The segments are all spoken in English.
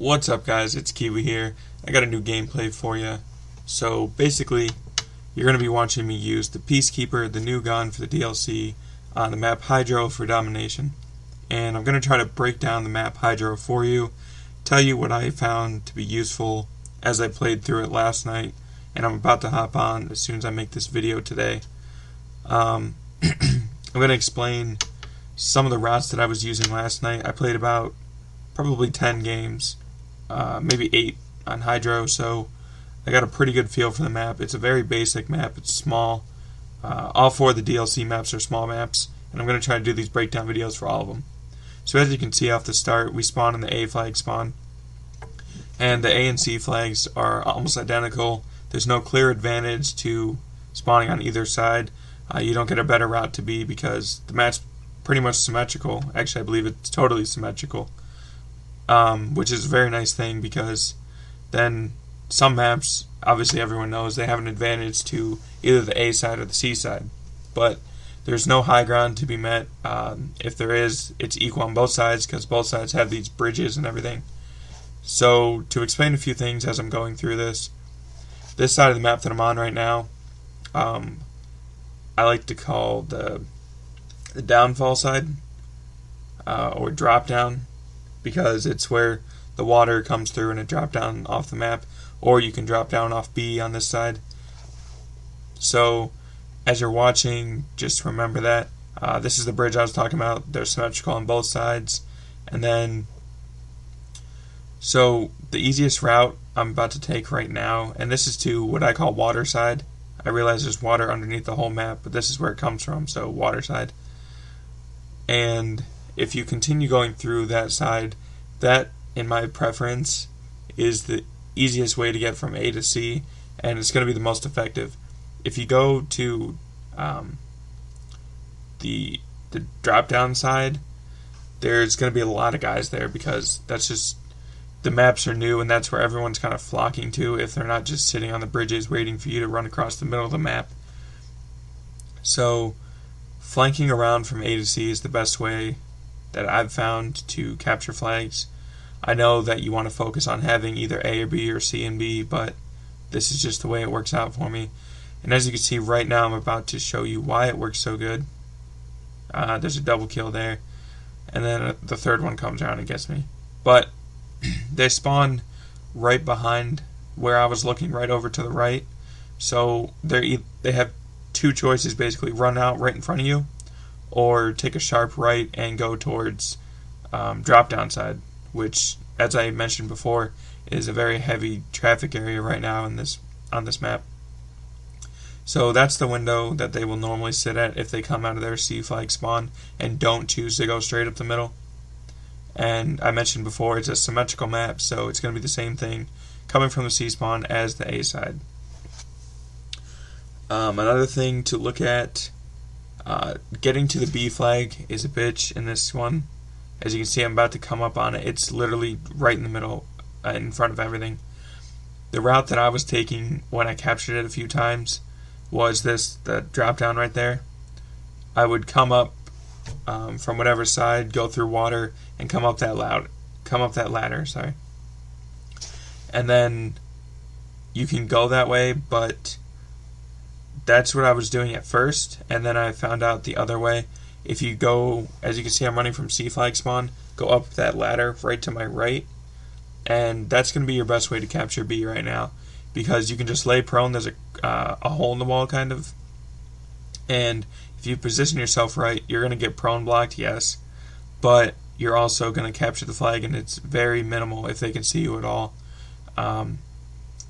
What's up, guys? It's Kiwi here. I got a new gameplay for you. So basically, you're going to be watching me use the Peacekeeper, the new gun for the DLC, on the map Hydro for domination. And I'm going to try to break down the map Hydro for you, tell you what I found to be useful as I played through it last night, and I'm about to hop on as soon as I make this video today. I'm going to explain some of the routes that I was using last night. I played about probably 10 games, maybe 8 on Hydro, so I got a pretty good feel for the map. It's a very basic map. It's small. All 4 of the DLC maps are small maps, and I'm going to try to do these breakdown videos for all of them. So as you can see off the start, we spawn in the A flag spawn, and the A and C flags are almost identical. There's no clear advantage to spawning on either side. You don't get a better route to B because the map's pretty much symmetrical. Actually, I believe it's totally symmetrical, which is a very nice thing because then some maps, obviously everyone knows, they have an advantage to either the A side or the C side. But there's no high ground to be met. If there is, it's equal on both sides because both sides have these bridges and everything. So to explain a few things as I'm going through this side of the map that I'm on right now, I like to call the downfall side, or drop down, because it's where the water comes through and it drops down off the map, or you can drop down off B on this side. So as you're watching, just remember that this is the bridge I was talking about. They're symmetrical on both sides. And then, so the easiest route I'm about to take right now, and this is to what I call water side. I realize there's water underneath the whole map, but this is where it comes from, so water side. And if you continue going through that side, that, in my preference, is the easiest way to get from A to C, and it's going to be the most effective. If you go to the drop down side, there's going to be a lot of guys there because that's just, the maps are new and that's where everyone's kind of flocking to if they're not just sitting on the bridges waiting for you to run across the middle of the map. So flanking around from A to C is the best way that I've found to capture flags. I know that you want to focus on having either A or B or C and B, but this is just the way it works out for me. And as you can see right now, I'm about to show you why it works so good. There's a double kill there, and then the third one comes around and gets me. But they spawn right behind where I was looking, right over to the right. So they have 2 choices basically: run out right in front of you, or take a sharp right and go towards drop down side, which, as I mentioned before, is a very heavy traffic area right now on this map. So that's the window that they will normally sit at if they come out of their C flag spawn and don't choose to go straight up the middle. And I mentioned before, it's a symmetrical map, so it's going to be the same thing coming from the C spawn as the A side. Another thing to look at, getting to the B flag is a bitch in this one. As you can see, I'm about to come up on it. It's literally right in the middle, in front of everything. The route that I was taking when I captured it a few times was the drop down right there. I would come up from whatever side, go through water, and come up that ladder. Sorry. And then you can go that way, but that's what I was doing at first, and then I found out the other way. If you go, as you can see, I'm running from C flag spawn, go up that ladder right to my right, and that's going to be your best way to capture B right now, because you can just lay prone. There's a hole in the wall, kind of, and if you position yourself right, you're going to get prone blocked, yes, but you're also going to capture the flag, and it's very minimal if they can see you at all. I'm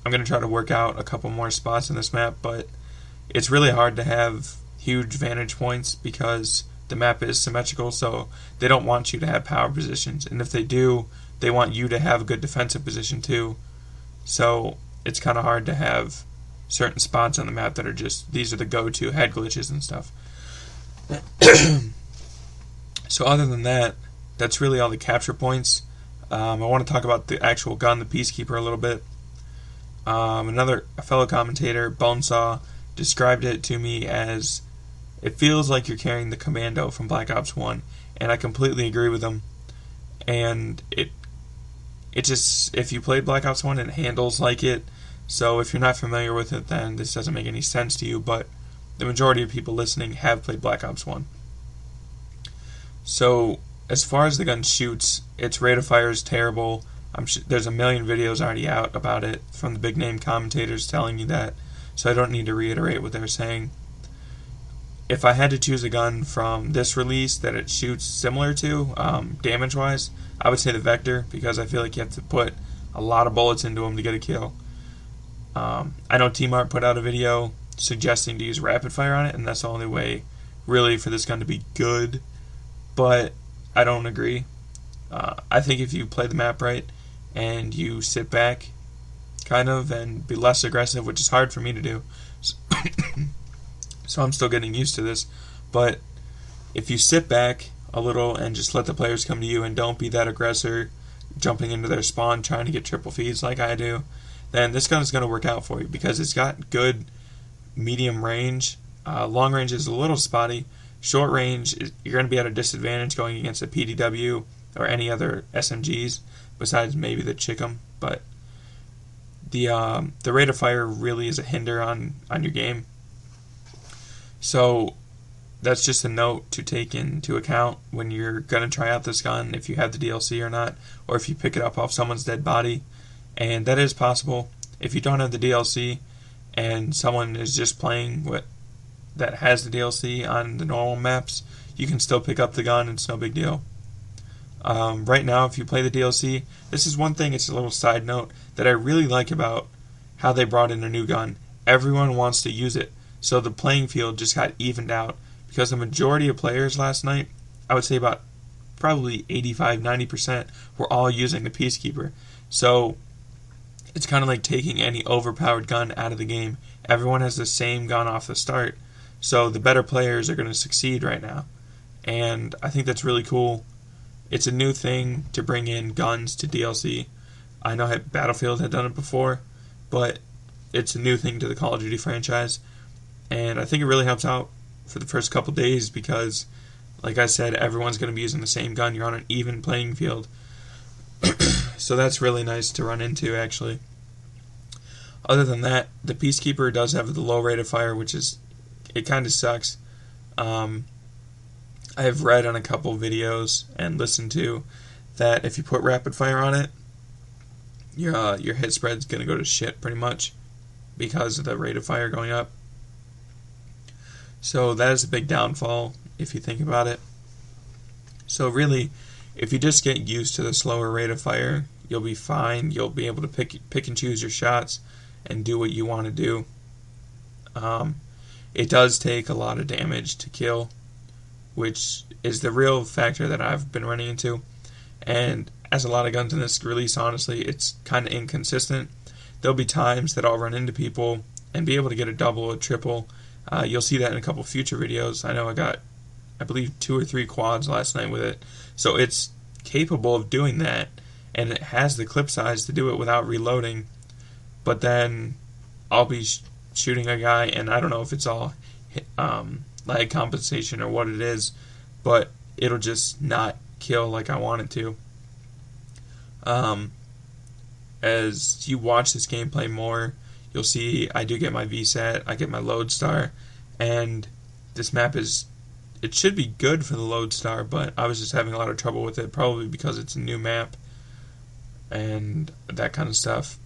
going to try to work out a couple more spots in this map, but it's really hard to have huge vantage points because the map is symmetrical, so they don't want you to have power positions, and if they do, they want you to have a good defensive position too. So it's kind of hard to have certain spots on the map that are just, these are the go-to head glitches and stuff. So other than that, that's really all the capture points. I want to talk about the actual gun, the Peacekeeper, a little bit. A fellow commentator, Bonesaw, described it to me as, it feels like you're carrying the Commando from Black Ops 1, and I completely agree with him. And it just, if you played Black Ops 1, it handles like it. So if you're not familiar with it, then this doesn't make any sense to you, but the majority of people listening have played Black Ops 1. So as far as the gun shoots, its rate of fire is terrible. There's a million videos already out about it from the big name commentators telling you that, so I don't need to reiterate what they're saying. If I had to choose a gun from this release that it shoots similar to, damage-wise, I would say the Vector, because I feel like you have to put a lot of bullets into them to get a kill. I know T-Mart put out a video suggesting to use rapid fire on it, and that's the only way, really, for this gun to be good, but I don't agree. I think if you play the map right, and you sit back, kind of, and be less aggressive, which is hard for me to do, so I'm still getting used to this, but if you sit back a little and just let the players come to you and don't be that aggressor, jumping into their spawn trying to get triple feeds like I do, then this gun is going to work out for you because it's got good medium range. Long range is a little spotty. Short range, you're going to be at a disadvantage going against a PDW or any other SMGs besides maybe the Chickum, but the rate of fire really is a hinder on your game. So that's just a note to take into account when you're going to try out this gun, if you have the DLC or not, or if you pick it up off someone's dead body. And that is possible. If you don't have the DLC and someone is just playing that has the DLC on the normal maps, you can still pick up the gun. It's no big deal. Right now, if you play the DLC, this is one thing, it's a little side note, that I really like about how they brought in a new gun. Everyone wants to use it. So the playing field just got evened out because the majority of players last night, I would say about probably 85-90%, were all using the Peacekeeper. So it's kind of like taking any overpowered gun out of the game. Everyone has the same gun off the start. So the better players are going to succeed right now. And I think that's really cool. It's a new thing to bring in guns to DLC. I know Battlefield had done it before, but it's a new thing to the Call of Duty franchise. And I think it really helps out for the first couple days because, like I said, everyone's going to be using the same gun. You're on an even playing field. So that's really nice to run into, actually. Other than that, the Peacekeeper does have the low rate of fire, which is, it kind of sucks. I have read on a couple videos and listened to that if you put rapid fire on it, your hit spread's going to go to shit pretty much because of the rate of fire going up. So that is a big downfall if you think about it. So really, if you just get used to the slower rate of fire, you'll be fine. You'll be able to pick and choose your shots and do what you want to do. It does take a lot of damage to kill, which is the real factor that I've been running into. And as a lot of guns in this release, honestly, it's kind of inconsistent. There'll be times that I'll run into people and be able to get a double, a triple. You'll see that in a couple future videos. I know I got, I believe, 2 or 3 quads last night with it. So it's capable of doing that, and it has the clip size to do it without reloading. But then I'll be shooting a guy, and I don't know if it's all lag compensation or what it is, but it'll just not kill like I want it to. As you watch this gameplay more, you'll see I do get my VSAT, I get my Lodestar, and this map it should be good for the Lodestar, but I was just having a lot of trouble with it, probably because it's a new map and that kind of stuff.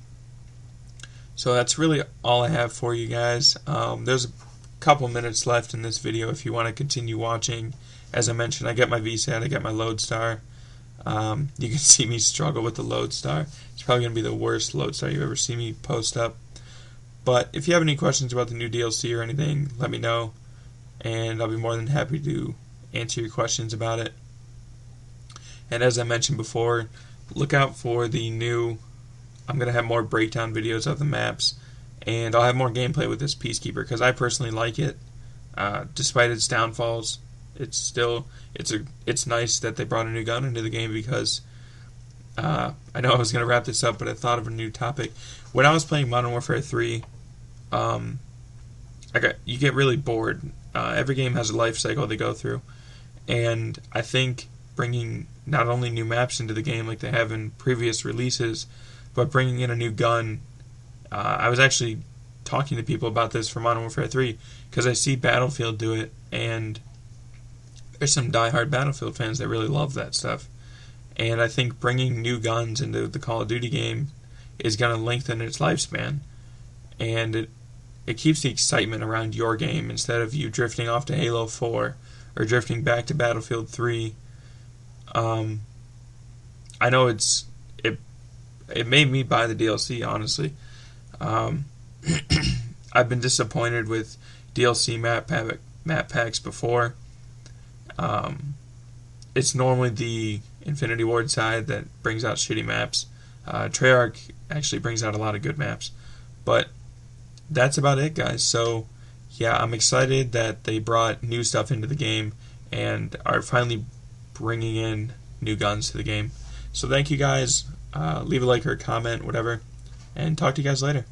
So that's really all I have for you guys. There's a couple minutes left in this video if you want to continue watching. As I mentioned, I get my VSAT, I get my Lodestar. You can see me struggle with the Lodestar. It's probably going to be the worst Lodestar you've ever seen me post up. But if you have any questions about the new DLC or anything, let me know, and I'll be more than happy to answer your questions about it. And as I mentioned before, look out for the new, I'm going to have more breakdown videos of the maps, and I'll have more gameplay with this Peacekeeper, because I personally like it. Despite its downfalls, it's nice that they brought a new gun into the game, because I know I was going to wrap this up, but I thought of a new topic. When I was playing Modern Warfare 3, you get really bored. Every game has a life cycle they go through, and I think bringing not only new maps into the game like they have in previous releases, but bringing in a new gun. I was actually talking to people about this for Modern Warfare 3 because I see Battlefield do it, and there's some diehard Battlefield fans that really love that stuff. And I think bringing new guns into the Call of Duty game is going to lengthen its lifespan, and it keeps the excitement around your game instead of you drifting off to Halo 4 or drifting back to Battlefield 3. I know it made me buy the DLC, honestly. I've been disappointed with DLC map packs before. It's normally the Infinity Ward side that brings out shitty maps. Treyarch actually brings out a lot of good maps. But that's about it, guys. So, yeah, I'm excited that they brought new stuff into the game and are finally bringing in new guns to the game. So thank you guys. Leave a like or a comment, whatever. And talk to you guys later.